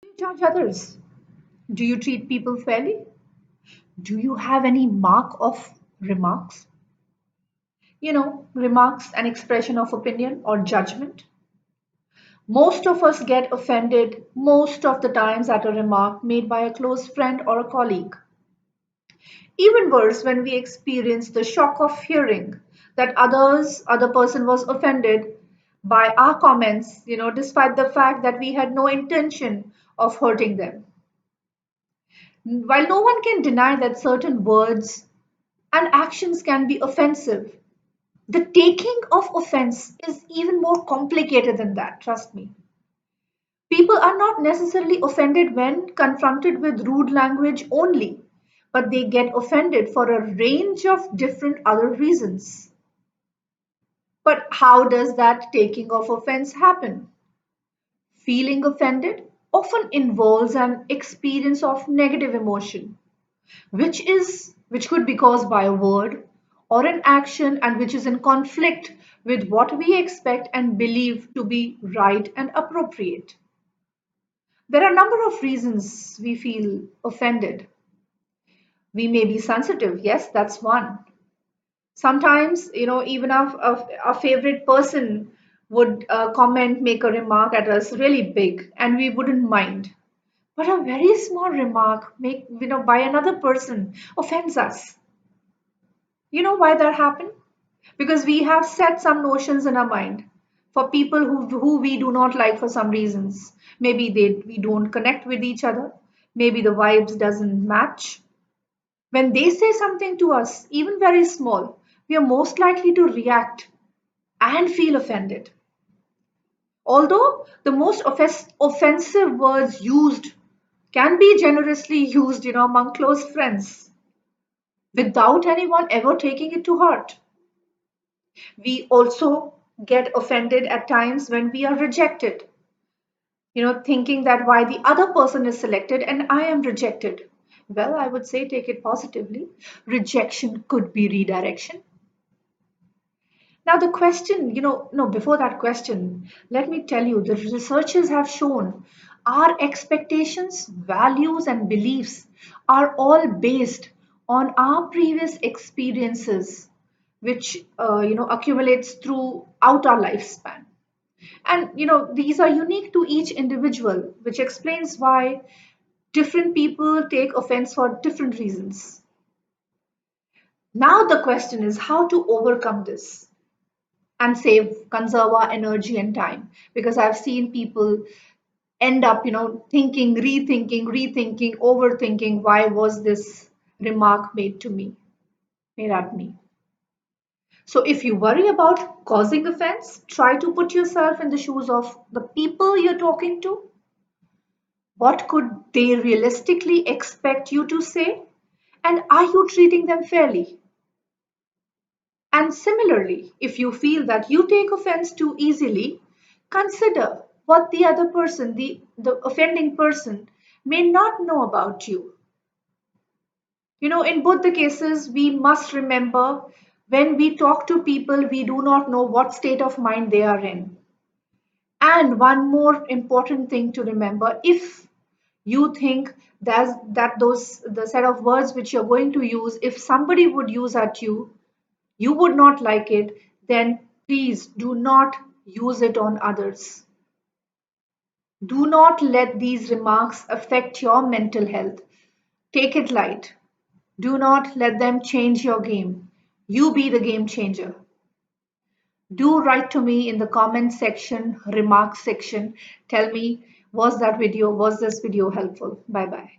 Do you judge others? Do you treat people fairly? Do you have any mark of remarks? Remarks, an expression of opinion or judgment. Most of us get offended most of the times at a remark made by a close friend or a colleague. Even worse when we experience the shock of hearing that other person was offended by our comments, despite the fact that we had no intention of hurting them. While no one can deny that certain words and actions can be offensive, the taking of offense is even more complicated than that, trust me. People are not necessarily offended when confronted with rude language only, but they get offended for a range of different other reasons. But how does that taking of offense happen? Feeling offended often involves an experience of negative emotion, which could be caused by a word or an action and which is in conflict with what we expect and believe to be right and appropriate. There are a number of reasons we feel offended. We may be sensitive, yes, that's one. Sometimes, even our favorite person would comment, make a remark at us really big, and we wouldn't mind. But a very small remark by another person offends us. You know why that happened? Because we have set some notions in our mind for people who we do not like for some reasons. Maybe we don't connect with each other. Maybe the vibes doesn't match. When they say something to us, even very small, we are most likely to react and feel offended. Although the most offensive words used can be generously used, among close friends without anyone ever taking it to heart. We also get offended at times when we are rejected, thinking that why the other person is selected and I am rejected. Well, I would say take it positively. Rejection could be redirection. Now, the question, no, before that question, let me tell you the researchers have shown our expectations, values, and beliefs are all based on our previous experiences, which, accumulates throughout our lifespan. And, these are unique to each individual, which explains why different people take offense for different reasons. Now, the question is how to overcome this and conserve our energy and time, because I've seen people end up thinking, rethinking, overthinking, why was this remark made at me. So if you worry about causing offense, try to put yourself in the shoes of the people you're talking to. What could they realistically expect you to say, and are you treating them fairly? And similarly, if you feel that you take offense too easily, consider what the other person, the offending person, may not know about you. In both the cases, we must remember when we talk to people, we do not know what state of mind they are in. And one more important thing to remember, if you think that those the set of words which you're going to use, if somebody would use at you would not like it, then please do not use it on others. Do not let these remarks affect your mental health. Take it light. Do not let them change your game. You be the game changer. Do write to me in the comment section, remarks section. Tell me, was this video helpful? Bye bye.